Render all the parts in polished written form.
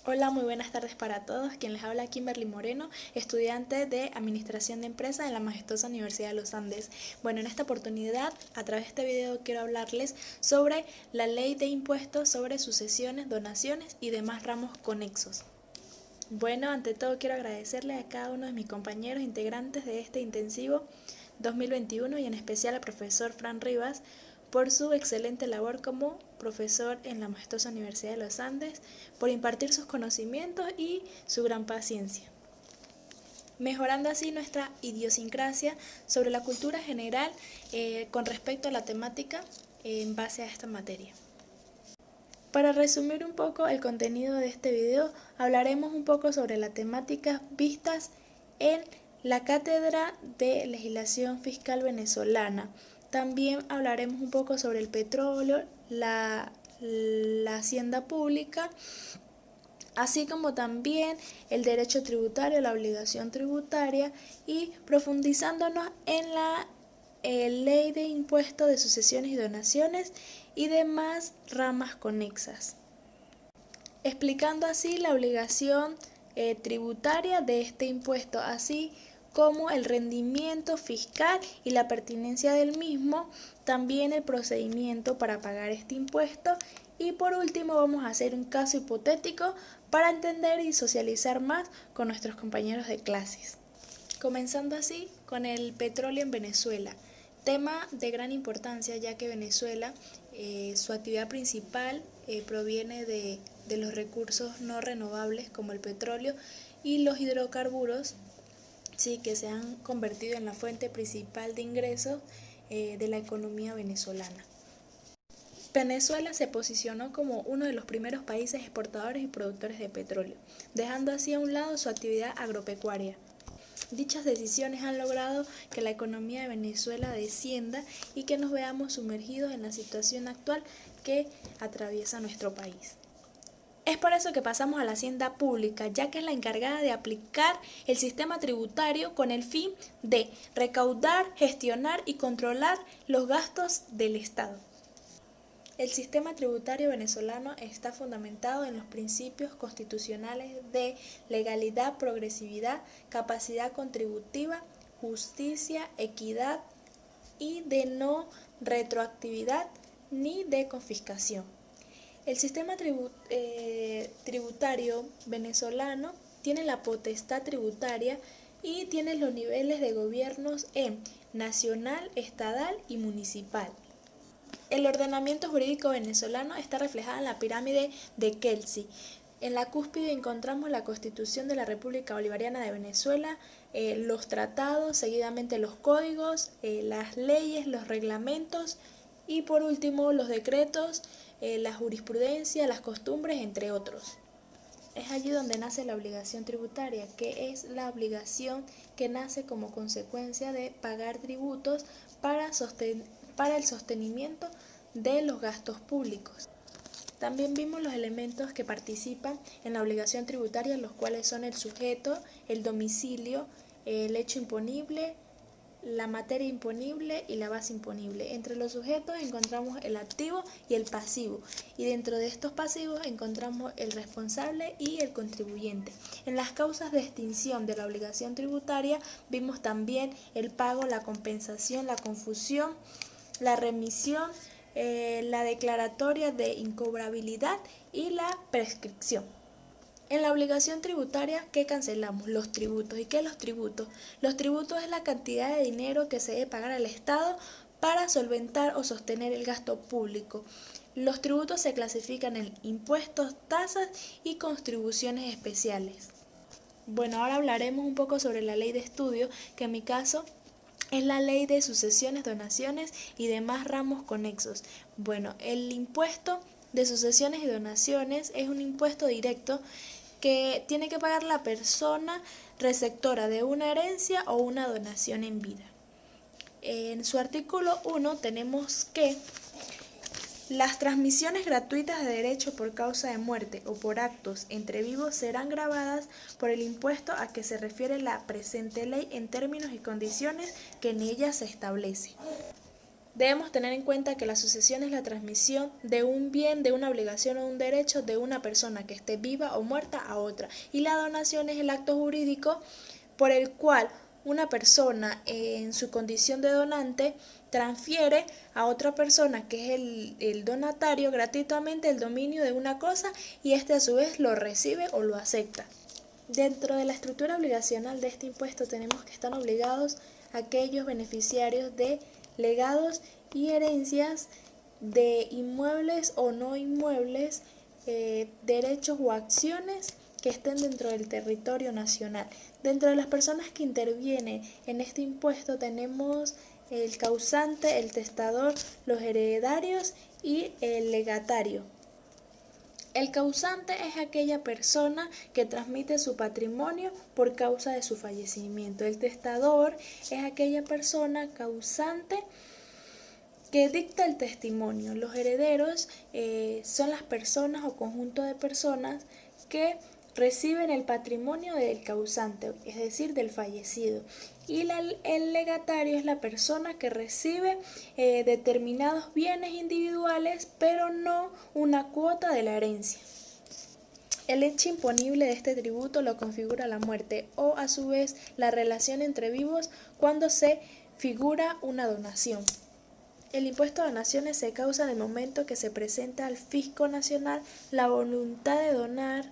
Hola, muy buenas tardes para todos. Quien les habla Kimberly Moreno, estudiante de Administración de Empresas en la majestuosa Universidad de los Andes. Bueno, en esta oportunidad, a través de este video, quiero hablarles sobre la Ley de Impuestos sobre sucesiones, donaciones y demás ramos conexos. Bueno, ante todo quiero agradecerle a cada uno de mis compañeros integrantes de este intensivo 2021 y en especial al profesor Fran Rivas por su excelente labor como profesor en la majestuosa Universidad de los Andes, por impartir sus conocimientos y su gran paciencia, mejorando así nuestra idiosincrasia sobre la cultura general con respecto a la temática en base a esta materia. Para resumir un poco el contenido de este video, hablaremos un poco sobre las temáticas vistas en la Cátedra de Legislación Fiscal Venezolana. También hablaremos un poco sobre el petróleo, la hacienda pública, así como también el derecho tributario, la obligación tributaria y profundizándonos en la ley de impuestos de sucesiones y donaciones y demás ramas conexas, explicando así la obligación tributaria de este impuesto, así como el rendimiento fiscal y la pertinencia del mismo, también el procedimiento para pagar este impuesto y por último vamos a hacer un caso hipotético para entender y socializar más con nuestros compañeros de clases. Comenzando así con el petróleo en Venezuela, tema de gran importancia ya que Venezuela, su actividad principal proviene de los recursos no renovables como el petróleo y los hidrocarburos, sí, que se han convertido en la fuente principal de ingresos de la economía venezolana. Venezuela se posicionó como uno de los primeros países exportadores y productores de petróleo, dejando así a un lado su actividad agropecuaria. Dichas decisiones han logrado que la economía de Venezuela descienda y que nos veamos sumergidos en la situación actual que atraviesa nuestro país. Es por eso que pasamos a la hacienda pública, ya que es la encargada de aplicar el sistema tributario con el fin de recaudar, gestionar y controlar los gastos del Estado. El sistema tributario venezolano está fundamentado en los principios constitucionales de legalidad, progresividad, capacidad contributiva, justicia, equidad y de no retroactividad ni de confiscación. El sistema tributario venezolano tiene la potestad tributaria y tiene los niveles de gobiernos en nacional, estatal y municipal. El ordenamiento jurídico venezolano está reflejado en la pirámide de Kelsey. En la cúspide encontramos la Constitución de la República Bolivariana de Venezuela, los tratados, seguidamente los códigos, las leyes, los reglamentos y por último los decretos, la jurisprudencia, las costumbres, entre otros. Es allí donde nace la obligación tributaria, que es la obligación que nace como consecuencia de pagar tributos para el sostenimiento de los gastos públicos. También vimos los elementos que participan en la obligación tributaria, los cuales son el sujeto, el domicilio, el hecho imponible, la materia imponible y la base imponible. Entre los sujetos encontramos el activo y el pasivo, y dentro de estos pasivos encontramos el responsable y el contribuyente. En las causas de extinción de la obligación tributaria vimos también el pago, la compensación, la confusión, la remisión, la declaratoria de incobrabilidad y la prescripción. En la obligación tributaria, ¿qué cancelamos? Los tributos. ¿Y qué es los tributos? Los tributos es la cantidad de dinero que se debe pagar al Estado para solventar o sostener el gasto público. Los tributos se clasifican en impuestos, tasas y contribuciones especiales. Bueno, ahora hablaremos un poco sobre la ley de estudio, que en mi caso es la ley de sucesiones, donaciones y demás ramos conexos. Bueno, el impuesto de sucesiones y donaciones es un impuesto directo que tiene que pagar la persona receptora de una herencia o una donación en vida. En su artículo 1 tenemos que las transmisiones gratuitas de derecho por causa de muerte o por actos entre vivos serán gravadas por el impuesto a que se refiere la presente ley en términos y condiciones que en ella se establece. Debemos tener en cuenta que la sucesión es la transmisión de un bien, de una obligación o un derecho de una persona que esté viva o muerta a otra. Y la donación es el acto jurídico por el cual una persona en su condición de donante transfiere a otra persona que es el donatario gratuitamente el dominio de una cosa y éste a su vez lo recibe o lo acepta. Dentro de la estructura obligacional de este impuesto tenemos que están obligados aquellos beneficiarios de legados y herencias de inmuebles o no inmuebles, derechos o acciones que estén dentro del territorio nacional. Dentro de las personas que intervienen en este impuesto tenemos el causante, el testador, los heredarios y el legatario. El causante es aquella persona que transmite su patrimonio por causa de su fallecimiento. El testador es aquella persona causante que dicta el testimonio. Los herederos son las personas o conjunto de personas que reciben el patrimonio del causante, es decir, del fallecido. Y el legatario es la persona que recibe determinados bienes individuales, pero no una cuota de la herencia. El hecho imponible de este tributo lo configura la muerte o, a su vez, la relación entre vivos cuando se figura una donación. El impuesto a donaciones se causa en el momento que se presenta al fisco nacional la voluntad de donar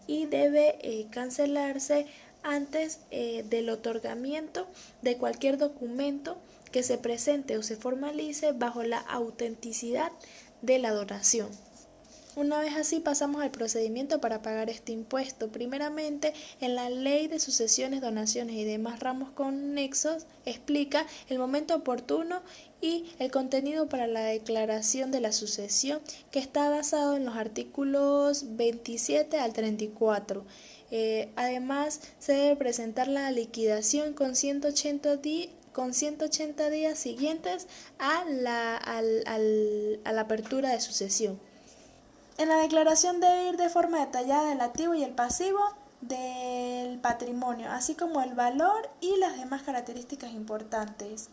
y debe cancelarse antes del otorgamiento de cualquier documento que se presente o se formalice bajo la autenticidad de la donación. Una vez así pasamos al procedimiento para pagar este impuesto. Primeramente, en la Ley de Sucesiones, Donaciones y demás ramos conexos explica el momento oportuno y el contenido para la declaración de la sucesión, que está basado en los artículos 27 al 34. Además, se debe presentar la liquidación con 180 días siguientes a la apertura de sucesión. En la declaración debe ir de forma detallada el activo y el pasivo del patrimonio, así como el valor y las demás características importantes.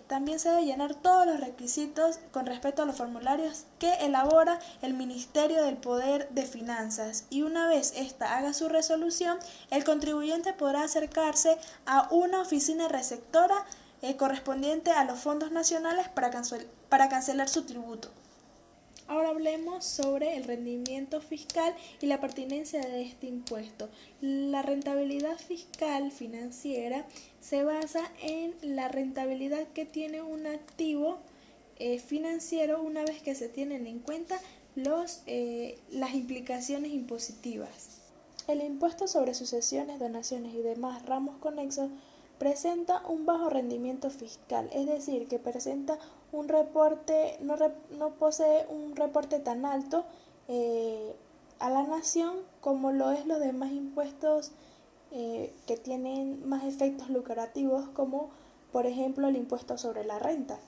También se debe llenar todos los requisitos con respecto a los formularios que elabora el Ministerio del Poder de Finanzas, y una vez ésta haga su resolución, el contribuyente podrá acercarse a una oficina receptora correspondiente a los fondos nacionales para cancelar su tributo. Ahora hablemos sobre el rendimiento fiscal y la pertinencia de este impuesto. La rentabilidad fiscal financiera se basa en la rentabilidad que tiene un activo financiero una vez que se tienen en cuenta las implicaciones impositivas. El impuesto sobre sucesiones, donaciones y demás ramos conexos presenta un bajo rendimiento fiscal, es decir, que presenta un reporte, no posee un reporte tan alto a la nación como lo es los demás impuestos que tienen más efectos lucrativos, como por ejemplo el impuesto sobre la renta.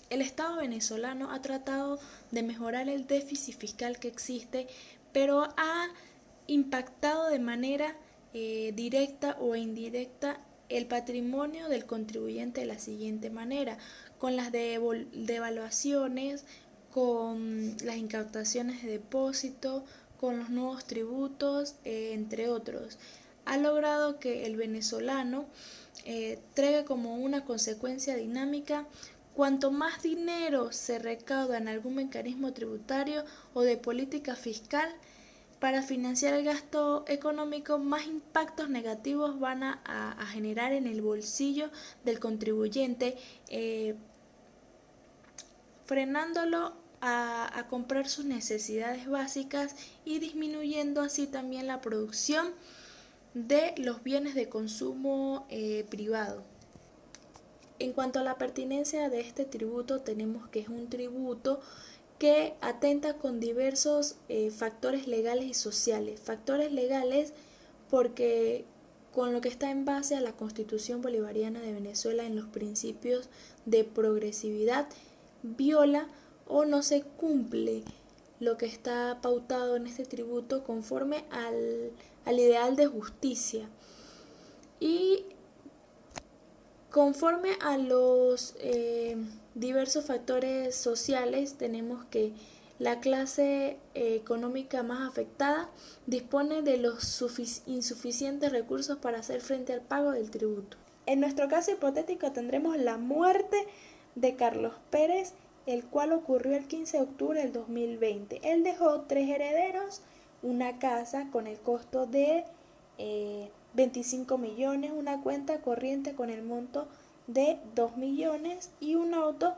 El Estado venezolano ha tratado de mejorar el déficit fiscal que existe, pero ha impactado de manera directa o indirecta el patrimonio del contribuyente de la siguiente manera: con las devaluaciones, con las incautaciones de depósito, con los nuevos tributos, entre otros. Ha logrado que el venezolano traiga como una consecuencia dinámica: cuanto más dinero se recauda en algún mecanismo tributario o de política fiscal para financiar el gasto económico, más impactos negativos van a generar en el bolsillo del contribuyente, frenándolo a comprar sus necesidades básicas y disminuyendo así también la producción de los bienes de consumo privado. En cuanto a la pertinencia de este tributo, tenemos que es un tributo que atenta con diversos factores legales y sociales. Factores legales porque con lo que está en base a la Constitución Bolivariana de Venezuela en los principios de progresividad, viola o no se cumple lo que está pautado en este tributo conforme al ideal de justicia. Y Conforme a los diversos factores sociales, tenemos que la clase económica más afectada dispone de los insuficientes recursos para hacer frente al pago del tributo. En nuestro caso hipotético tendremos la muerte de Carlos Pérez, el cual ocurrió el 15 de octubre del 2020. Él dejó 3 herederos, una casa con el costo de 25 millones, una cuenta corriente con el monto de 2 millones y un auto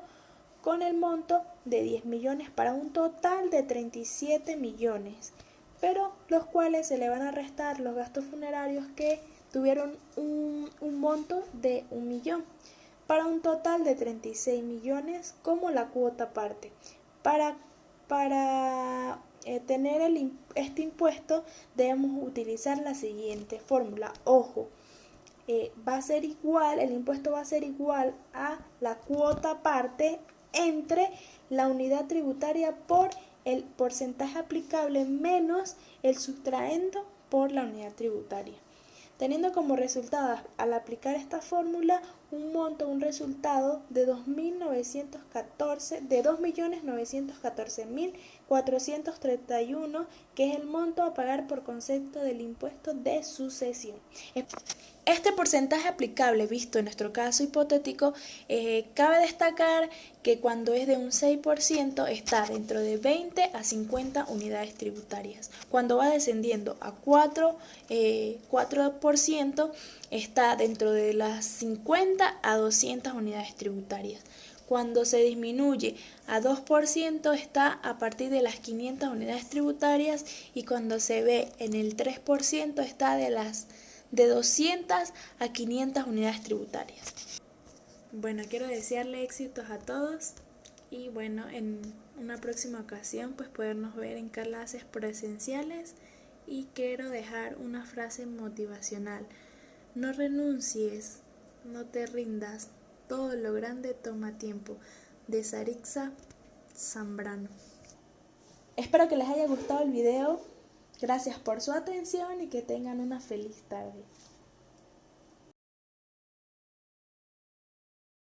con el monto de 10 millones para un total de 37 millones, pero los cuales se le van a restar los gastos funerarios que tuvieron un monto de 1 millón, para un total de 36 millones como la cuota parte. Para tener este impuesto debemos utilizar la siguiente fórmula. Ojo, va a ser igual, el impuesto va a ser igual a la cuota parte entre la unidad tributaria por el porcentaje aplicable menos el sustraendo por la unidad tributaria, teniendo como resultado, al aplicar esta fórmula, un resultado de 2.914.431, que es el monto a pagar por concepto del impuesto de sucesión. Este porcentaje aplicable, visto en nuestro caso hipotético, cabe destacar que cuando es de un 6% está dentro de 20 a 50 unidades tributarias. Cuando va descendiendo a 4% está dentro de las 50 a 200 unidades tributarias. Cuando se disminuye a 2% está a partir de las 500 unidades tributarias, y cuando se ve en el 3% está de 200 a 500 unidades tributarias. Bueno, quiero desearle éxitos a todos y bueno, en una próxima ocasión pues podernos ver en clases presenciales, y quiero dejar una frase motivacional: no renuncies, no te rindas, todo lo grande toma tiempo, de Sarixa Zambrano. Espero que les haya gustado el video. Gracias por su atención y que tengan una feliz tarde.